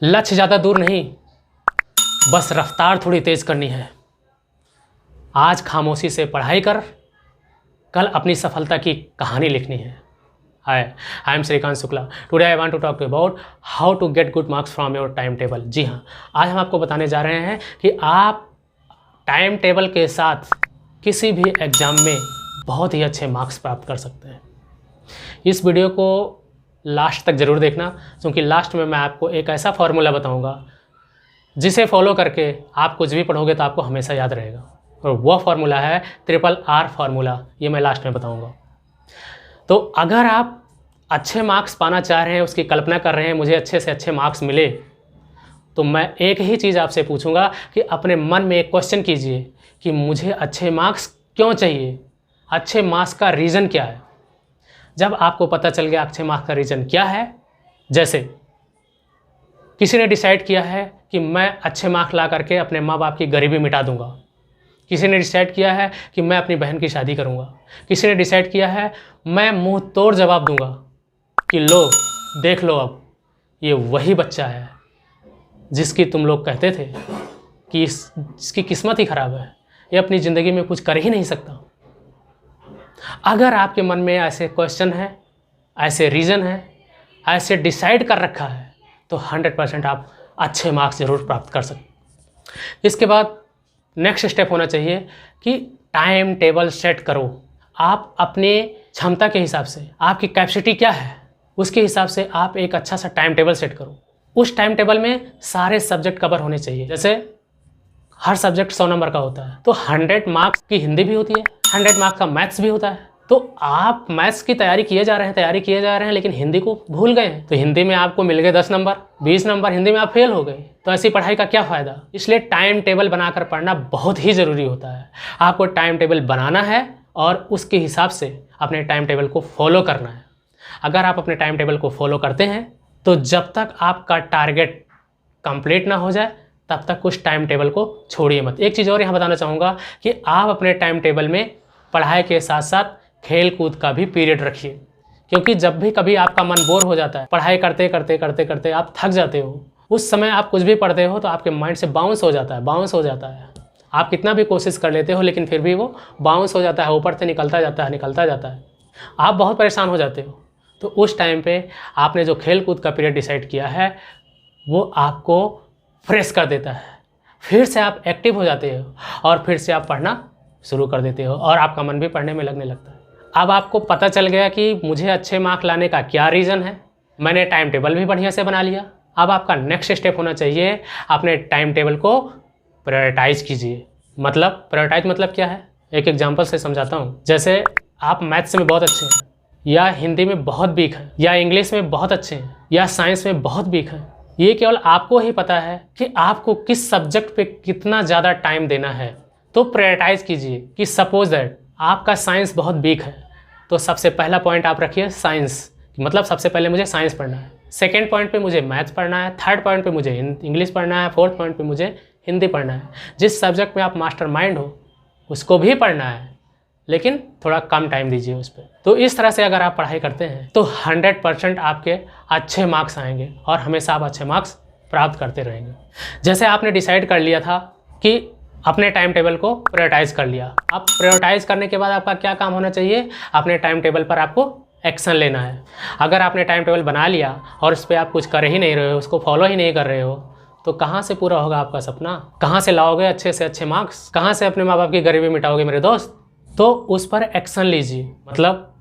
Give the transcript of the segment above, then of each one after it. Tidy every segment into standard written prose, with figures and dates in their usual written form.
लक्ष्य ज़्यादा दूर नहीं, बस रफ्तार थोड़ी तेज़ करनी है। आज खामोशी से पढ़ाई कर, कल अपनी सफलता की कहानी लिखनी है। Hi, I am Shrikant Shukla. Today I want to talk about how to get good marks from your time table. जी हाँ, आज हम आपको बताने जा रहे हैं कि आप टाइम टेबल के साथ किसी भी एग्ज़ाम में बहुत ही अच्छे मार्क्स प्राप्त कर सकते हैं। इस वीडियो को लास्ट तक ज़रूर देखना, क्योंकि लास्ट में मैं आपको एक ऐसा फार्मूला बताऊंगा जिसे फॉलो करके आप कुछ भी पढ़ोगे तो आपको हमेशा याद रहेगा। और वह फार्मूला है RRR फार्मूला। ये मैं लास्ट में बताऊंगा। तो अगर आप अच्छे मार्क्स पाना चाह रहे हैं, उसकी कल्पना कर रहे हैं मुझे अच्छे से अच्छे मार्क्स मिले, तो मैं एक ही चीज़ आपसे पूछूंगा कि अपने मन में एक क्वेश्चन कीजिए कि मुझे अच्छे मार्क्स क्यों चाहिए, अच्छे मार्क्स का रीज़न क्या है। जब आपको पता चल गया अच्छे मार्क्स का रीज़न क्या है, जैसे किसी ने डिसाइड किया है कि मैं अच्छे मार्क्स ला करके अपने माँ बाप की गरीबी मिटा दूंगा, किसी ने डिसाइड किया है कि मैं अपनी बहन की शादी करूंगा, किसी ने डिसाइड किया है मैं मुंह तोड़ जवाब दूंगा कि लो देख लो, अब ये वही बच्चा है जिसकी तुम लोग कहते थे कि इसकी किस्मत ही ख़राब है, ये अपनी ज़िंदगी में कुछ कर ही नहीं सकता। अगर आपके मन में ऐसे क्वेश्चन है, ऐसे रीज़न है, ऐसे डिसाइड कर रखा है, तो 100% आप अच्छे मार्क्स ज़रूर प्राप्त कर सकते। इसके बाद नेक्स्ट स्टेप होना चाहिए कि टाइम टेबल सेट करो। आप अपने क्षमता के हिसाब से, आपकी कैपेसिटी क्या है उसके हिसाब से आप एक अच्छा सा टाइम टेबल सेट करो। उस टाइम टेबल में सारे सब्जेक्ट कवर होने चाहिए। जैसे हर सब्जेक्ट 100 नंबर का होता है, तो 100 मार्क्स की हिंदी भी होती है, 100 मार्क्स का मैथ्स भी होता है। तो आप मैथ्स की तैयारी किए जा रहे हैं लेकिन हिंदी को भूल गए हैं, तो हिंदी में आपको मिल गए 10 नंबर, 20 नंबर, हिंदी में आप फेल हो गए, तो ऐसी पढ़ाई का क्या फ़ायदा। इसलिए टाइम टेबल बनाकर पढ़ना बहुत ही ज़रूरी होता है। आपको टाइम टेबल बनाना है और उसके हिसाब से अपने टाइम टेबल को फॉलो करना है। अगर आप अपने टाइम टेबल को फॉलो करते हैं तो जब तक आपका टारगेट कंप्लीट ना हो जाए तब तक उस टाइम टेबल को छोड़िए मत। एक चीज़ और यहाँ बताना चाहूँगा कि आप अपने टाइम टेबल में पढ़ाई के साथ साथ खेल कूद का भी पीरियड रखिए, क्योंकि जब भी कभी आपका मन बोर हो जाता है, पढ़ाई करते करते आप थक जाते हो, उस समय आप कुछ भी पढ़ते हो तो आपके माइंड से बाउंस हो जाता है। आप कितना भी कोशिश कर लेते हो लेकिन फिर भी वो बाउंस हो जाता है, ऊपर से निकलता जाता है। आप बहुत परेशान हो जाते हो। तो उस टाइम पे आपने जो खेल कूद का पीरियड डिसाइड किया है वो आपको फ्रेश कर देता है, फिर से आप एक्टिव हो जाते हो और फिर से आप पढ़ना शुरू कर देते हो और आपका मन भी पढ़ने में लगने लगता है। अब आपको पता चल गया कि मुझे अच्छे मार्क्स लाने का क्या रीज़न है, मैंने टाइम टेबल भी बढ़िया से बना लिया। अब आपका नेक्स्ट स्टेप होना चाहिए अपने टाइम टेबल को प्रायोरिटाइज कीजिए। मतलब प्रायोरिटाइज मतलब क्या है, एक एग्जांपल से समझाता हूँ। जैसे आप मैथ्स में बहुत अच्छे हैं, या हिंदी में बहुत वीक हैं, या इंग्लिश में बहुत अच्छे हैं, या साइंस में बहुत वीक हैं, ये केवल आपको ही पता है कि आपको किस सब्जेक्ट पे कितना ज़्यादा टाइम देना है। तो प्रायोरिटाइज कीजिए कि सपोज दैट आपका साइंस बहुत वीक है, तो सबसे पहला पॉइंट आप रखिए साइंस, मतलब सबसे पहले मुझे साइंस पढ़ना है, सेकेंड पॉइंट पे मुझे मैथ्स पढ़ना है, थर्ड पॉइंट पे मुझे इंग्लिश पढ़ना है, फोर्थ पॉइंट पे मुझे हिंदी पढ़ना है। जिस सब्जेक्ट में आप मास्टर माइंड हो उसको भी पढ़ना है, लेकिन थोड़ा कम टाइम दीजिए उस पर। तो इस तरह से अगर आप पढ़ाई करते हैं तो 100% आपके अच्छे मार्क्स आएंगे और हमेशा आप अच्छे मार्क्स प्राप्त करते रहेंगे। जैसे आपने डिसाइड कर लिया था कि अपने टाइम टेबल को प्रायोरिटाइज कर लिया, अब प्रायोरिटाइज करने के बाद आपका क्या काम होना चाहिए, अपने टाइम टेबल पर आपको एक्शन लेना है। अगर आपने टाइम टेबल बना लिया और उस पर आप कुछ कर ही नहीं रहे हो, उसको फॉलो ही नहीं कर रहे हो, तो कहाँ से पूरा होगा आपका सपना, कहाँ से लाओगे अच्छे से अच्छे मार्क्स, कहाँ से अपने माँ बाप की गरीबी मिटाओगे मेरे दोस्त। तो उस पर एक्शन लीजिए। मतलब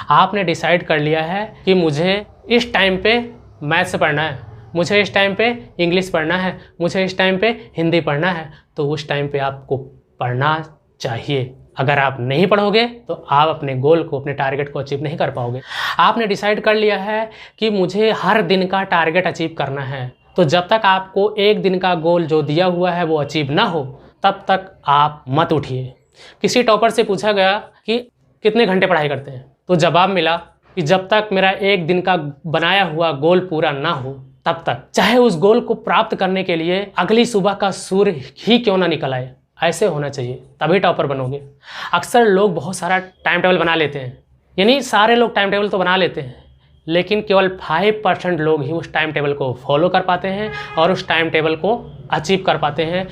आपने डिसाइड कर लिया है कि मुझे इस टाइम पे मैथ्स पढ़ना है, मुझे इस टाइम पे इंग्लिश पढ़ना है, मुझे इस टाइम पे हिंदी पढ़ना है, तो उस टाइम पे आपको पढ़ना चाहिए। अगर आप नहीं पढ़ोगे तो आप अपने गोल को, अपने टारगेट को अचीव नहीं कर पाओगे। आपने डिसाइड कर लिया है कि मुझे हर दिन का टारगेट अचीव करना है, तो जब तक आपको एक दिन का गोल जो दिया हुआ है वो अचीव ना हो तब तक आप मत उठिए। किसी टॉपर से पूछा गया कि कितने घंटे पढ़ाई करते हैं, तो जवाब मिला कि जब तक मेरा एक दिन का बनाया हुआ गोल पूरा ना हो तब तक, चाहे उस गोल को प्राप्त करने के लिए अगली सुबह का सूर्य ही क्यों ना निकल आए। ऐसे होना चाहिए, तभी टॉपर बनोगे। अक्सर लोग बहुत सारा टाइम टेबल बना लेते हैं, यानी सारे लोग टाइम टेबल तो बना लेते हैं, लेकिन केवल 5% लोग ही उस टाइम टेबल को फॉलो कर पाते हैं और उस टाइम टेबल को अचीव कर पाते हैं।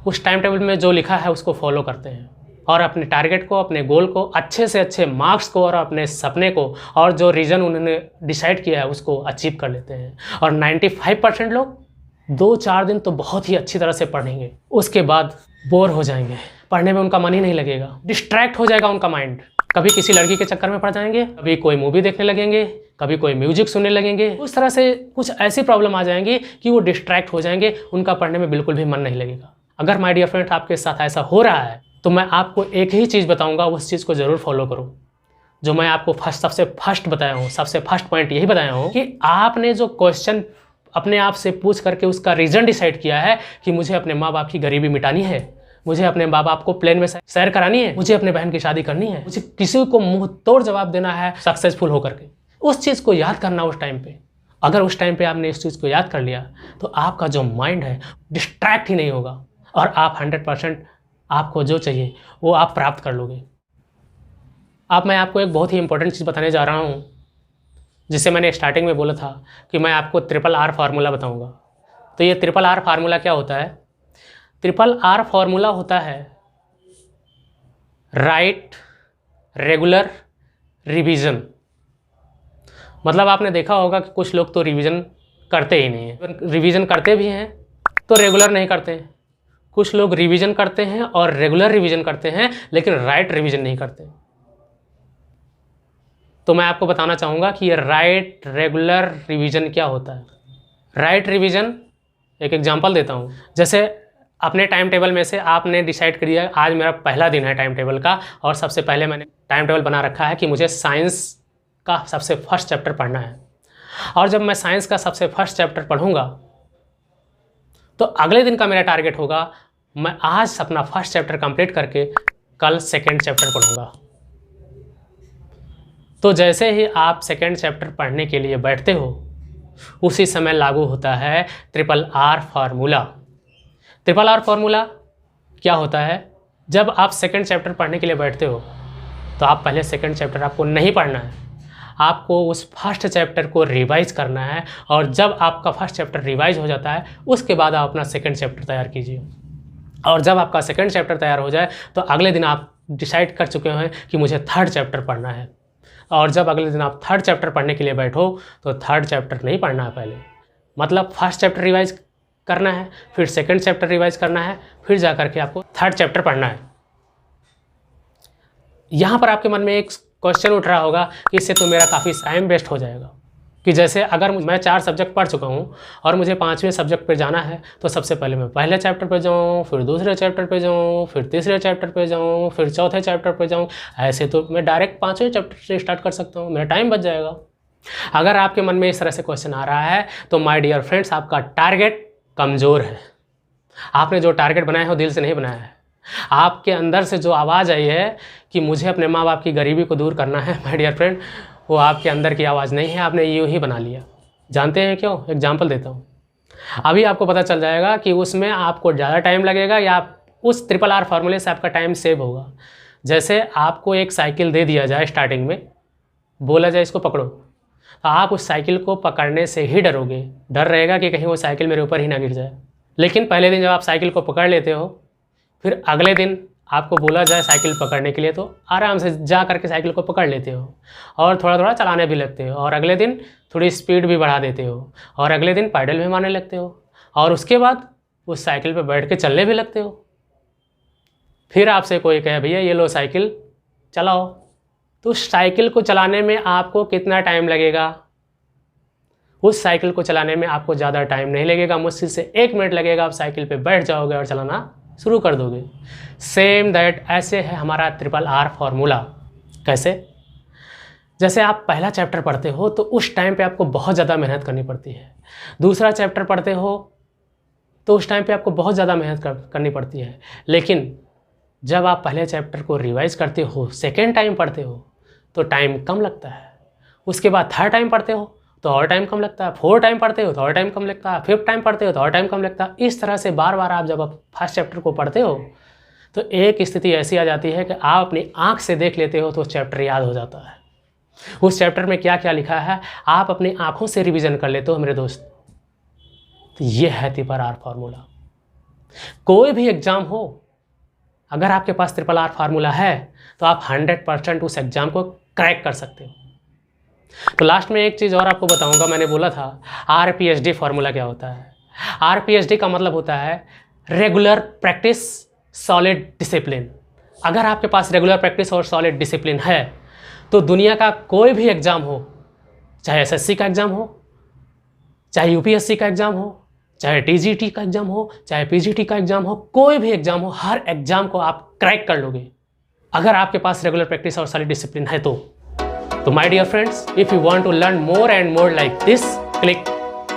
उस टाइम टेबल में जो लिखा है उसको फॉलो करते हैं और अपने टारगेट को, अपने गोल को, अच्छे से अच्छे मार्क्स को और अपने सपने को और जो रीज़न उन्होंने डिसाइड किया है उसको अचीव कर लेते हैं। और 95% लोग 2-4 दिन तो बहुत ही अच्छी तरह से पढ़ेंगे, उसके बाद बोर हो जाएंगे, पढ़ने में उनका मन ही नहीं लगेगा, डिस्ट्रैक्ट हो जाएगा उनका माइंड। कभी किसी लड़की के चक्कर में पड़ जाएंगे, कभी कोई मूवी देखने लगेंगे, कभी कोई म्यूजिक सुनने लगेंगे। उस तरह से कुछ ऐसी प्रॉब्लम आ जाएंगी कि वो डिस्ट्रैक्ट हो जाएंगे, उनका पढ़ने में बिल्कुल भी मन नहीं लगेगा। अगर माय डियर फ्रेंड्स आपके साथ ऐसा हो रहा है तो मैं आपको एक ही चीज़ बताऊंगा, उस चीज़ को ज़रूर फॉलो करो जो मैं आपको सबसे फर्स्ट बताया हूँ। सबसे फर्स्ट पॉइंट यही बताया हूँ कि आपने जो क्वेश्चन अपने आप से पूछ करके उसका रीज़न डिसाइड किया है कि मुझे अपने माँ बाप की गरीबी मिटानी है, मुझे अपने माँ बाप को प्लेन में सैर करानी है, मुझे अपने बहन की शादी करनी है, मुझे किसी को मुंह तोड़ जवाब देना है सक्सेसफुल होकर के, उस चीज़ को याद करना उस टाइम पे। अगर उस टाइम पे आपने इस चीज़ को याद कर लिया तो आपका जो माइंड है डिस्ट्रैक्ट ही नहीं होगा और आप 100% आपको जो चाहिए वो आप प्राप्त कर लोगे। अब मैं आपको एक बहुत ही इंपॉर्टेंट चीज़ बताने जा रहा हूँ, जिसे मैंने स्टार्टिंग में बोला था कि मैं आपको RRR फार्मूला बताऊँगा। तो ये RRR फार्मूला क्या होता है? RRR फार्मूला होता है राइट, रेगुलर, रिवीजन। मतलब आपने देखा होगा कि कुछ लोग तो रिवीजन करते ही नहीं हैं, रिवीजन करते भी हैं तो रेगुलर नहीं करते हैं। कुछ लोग रिवीजन करते हैं और रेगुलर रिवीजन करते हैं लेकिन राइट रिवीजन नहीं करते। तो मैं आपको बताना चाहूँगा कि ये राइट, रेगुलर रिवीजन क्या होता है। राइट रिवीजन, एक एग्जांपल देता हूँ। जैसे अपने टाइम टेबल में से आपने डिसाइड कर दिया आज मेरा पहला दिन है टाइम टेबल का और सबसे पहले मैंने टाइम टेबल बना रखा है कि मुझे साइंस का सबसे फर्स्ट चैप्टर पढ़ना है। और जब मैं साइंस का सबसे फर्स्ट चैप्टर पढ़ूंगा तो अगले दिन का मेरा टारगेट होगा मैं आज अपना फर्स्ट चैप्टर कंप्लीट करके कल सेकंड चैप्टर पढ़ूंगा। तो जैसे ही आप सेकंड चैप्टर पढ़ने के लिए बैठते हो उसी समय लागू होता है RRR फार्मूला। RRR फार्मूला क्या होता है? जब आप सेकंड चैप्टर पढ़ने के लिए बैठते हो तो आप पहले सेकंड चैप्टर आपको नहीं पढ़ना है, आपको उस फर्स्ट चैप्टर को रिवाइज करना है। और जब आपका फर्स्ट चैप्टर रिवाइज हो जाता है उसके बाद आप अपना सेकंड चैप्टर तैयार कीजिए। और जब आपका सेकंड चैप्टर तैयार हो जाए तो अगले दिन आप डिसाइड कर चुके हैं कि मुझे थर्ड चैप्टर पढ़ना है। और जब अगले दिन आप थर्ड चैप्टर पढ़ने के लिए बैठो तो थर्ड चैप्टर नहीं पढ़ना है पहले, मतलब फर्स्ट चैप्टर रिवाइज करना है, फिर सेकंड चैप्टर रिवाइज करना है, फिर जा करके आपको थर्ड चैप्टर पढ़ना है। यहाँ पर आपके मन में एक क्वेश्चन उठ रहा होगा कि इससे तो मेरा काफ़ी टाइम वेस्ट हो जाएगा, कि जैसे अगर मैं 4 सब्जेक्ट पढ़ चुका हूँ और मुझे 5वें सब्जेक्ट पर जाना है तो सबसे पहले मैं पहले चैप्टर पर जाऊँ, फिर दूसरे चैप्टर पर जाऊँ, फिर तीसरे चैप्टर पर जाऊँ, फिर चौथे चैप्टर पर जाऊँ। ऐसे तो मैं डायरेक्ट 5वें चैप्टर से स्टार्ट कर सकता हूँ, मेरा टाइम बच जाएगा। अगर आपके मन में इस तरह से क्वेश्चन आ रहा है तो माय डियर फ्रेंड्स आपका टारगेट कमज़ोर है। आपने जो टारगेट बनाया है वो दिल से नहीं बनाया है। आपके अंदर से जो आवाज़ आई है कि मुझे अपने माँ बाप की गरीबी को दूर करना है, माय डियर फ्रेंड, वो आपके अंदर की आवाज़ नहीं है, आपने यूँ ही बना लिया। जानते हैं क्यों? एग्जाम्पल देता हूँ, अभी आपको पता चल जाएगा कि उसमें आपको ज़्यादा टाइम लगेगा या उस RRR फार्मूले से आपका टाइम सेव होगा। जैसे आपको एक साइकिल दे दिया जाए, स्टार्टिंग में बोला जाए इसको पकड़ो, तो आप उस साइकिल को पकड़ने से ही डरोगे, डर रहेगा कि कहीं वो साइकिल मेरे ऊपर ही ना गिर जाए। लेकिन पहले दिन जब आप साइकिल को पकड़ लेते हो, फिर अगले दिन आपको बोला जाए साइकिल पकड़ने के लिए तो आराम से जा करके साइकिल को पकड़ लेते हो और थोड़ा थोड़ा चलाने भी लगते हो, और अगले दिन थोड़ी स्पीड भी बढ़ा देते हो, और अगले दिन पैडल भी मारने लगते हो, और उसके बाद उस साइकिल पर बैठ के चलने भी लगते हो। फिर आपसे कोई कहे भैया ये लो साइकिल चलाओ, तो उस साइकिल को चलाने में आपको कितना टाइम लगेगा? उस साइकिल को चलाने में आपको ज़्यादा टाइम नहीं लगेगा, मुश्किल से 1 मिनट लगेगा, आप साइकिल पे बैठ जाओगे और चलाना शुरू कर दोगे। सेम दैट ऐसे है हमारा RRR फार्मूला। कैसे? जैसे आप पहला चैप्टर पढ़ते हो तो उस टाइम पे आपको बहुत ज़्यादा मेहनत करनी पड़ती है। दूसरा चैप्टर पढ़ते हो तो उस टाइम पे आपको बहुत ज़्यादा मेहनत करनी पड़ती है। लेकिन जब आप पहले चैप्टर को रिवाइज करते हो, सेकेंड टाइम पढ़ते हो तो टाइम कम लगता है। उसके बाद थर्ड टाइम पढ़ते हो तो और टाइम कम लगता है, 4 टाइम पढ़ते हो तो और टाइम कम लगता है, 5th टाइम पढ़ते हो तो और टाइम कम लगता है। इस तरह से बार बार आप जब आप फर्स्ट चैप्टर को पढ़ते हो तो एक स्थिति ऐसी आ जाती है कि आप अपनी आँख से देख लेते हो तो चैप्टर याद हो जाता है। उस चैप्टर में क्या क्या लिखा है आप अपनी आंखों से रिवीजन कर लेते हो मेरे दोस्त। तो ये है RRR फार्मूला। कोई भी एग्जाम हो, अगर आपके पास RRR फार्मूला है तो आप 100% उस एग्जाम को क्रैक कर सकते हो। तो लास्ट में एक चीज़ और आपको बताऊंगा, मैंने बोला था RPSD फार्मूला क्या होता है। RPSD का मतलब होता है रेगुलर प्रैक्टिस सॉलिड डिसिप्लिन। अगर आपके पास रेगुलर प्रैक्टिस और सॉलिड डिसिप्लिन है तो दुनिया का कोई भी एग्ज़ाम हो, चाहे SSC का एग्ज़ाम हो, चाहे UPSC का एग्ज़ाम हो, चाहे TGT का एग्ज़ाम हो, चाहे PGT का एग्ज़ाम हो, कोई भी एग्ज़ाम हो, हर एग्ज़ाम को आप क्रैक कर लोगे अगर आपके पास रेगुलर प्रैक्टिस और सॉलिड डिसिप्लिन है तो। my dear friends, if you want to learn more and more like this, click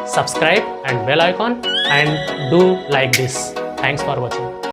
subscribe and bell icon and do like this. Thanks for watching.